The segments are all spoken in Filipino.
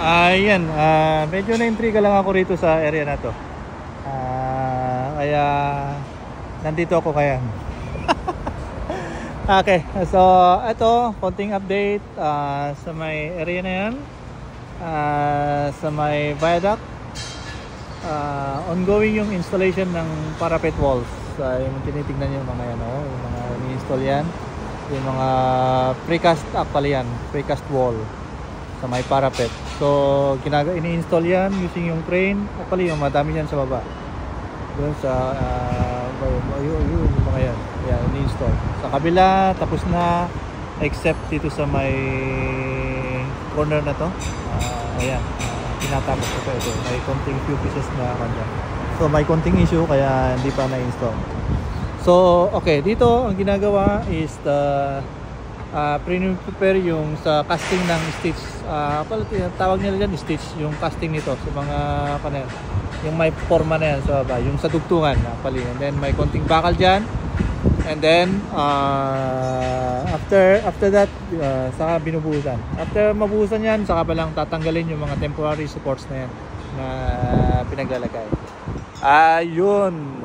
Ayan, medyo na-intriga lang ako rito sa area na to. Kaya nandito ako kaya. Okay, so ito, konting update sa may area na yan. Sa may viaduct, ongoing yung installation ng parapet walls. Yung tinitignan yung mga yan, yung mga ini-install yan. Yung mga precast actually yan, precast wall sa may parapet. So ini-install yan using yung crane. Actually yung madami yan sa baba doon sa yung mga yan, ini-install sa kabila, tapos na except dito sa may corner na to. Ayan, tinatapos ko pa ito. May konting few pieces na kanya, so may konting issue kaya hindi pa na-install. So okay, dito ang ginagawa is prepare yung sa casting ng stitch. Tawag nila dyan stitch, yung casting nito sa mga panel, yung may forma na yan sa baba, yung sa dugtungan actually. And then may konting bakal dyan, and then after that saka binubuhusan. After mabuhusan yan, saka pa lang tatanggalin yung mga temporary supports na yan na pinaglalagay. Ayun.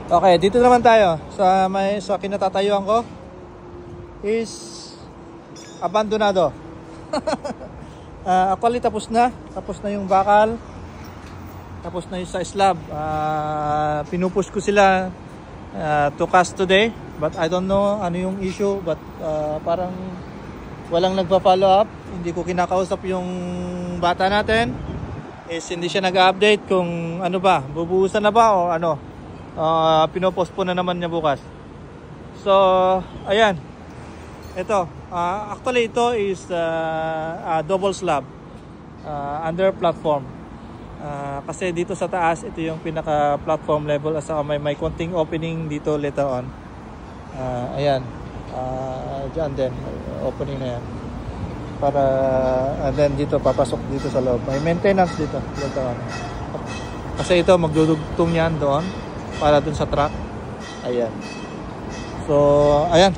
Okay, dito naman tayo sa kinatatayuan ko is abandonado. Actually tapos na yung bakal, tapos na yung sa slab. Pinupush ko sila to cast today, but I don't know ano yung issue, but parang walang nagpa-follow up. Hindi ko kinakausap yung bata natin, is hindi siya nag-update kung ano ba, bubuhusan na ba o ano. Pinopostpone na naman niya bukas. So ayan, ito actually ito is double slab under platform, kasi dito sa taas ito yung pinaka platform level, at saka may konting opening dito later on. Ayan, dyan din opening na yan para, and then dito papasok dito sa loob. May maintenance dito later on, kasi ito magdudugtong yan doon para dun sa truck. Ayan, so ayan.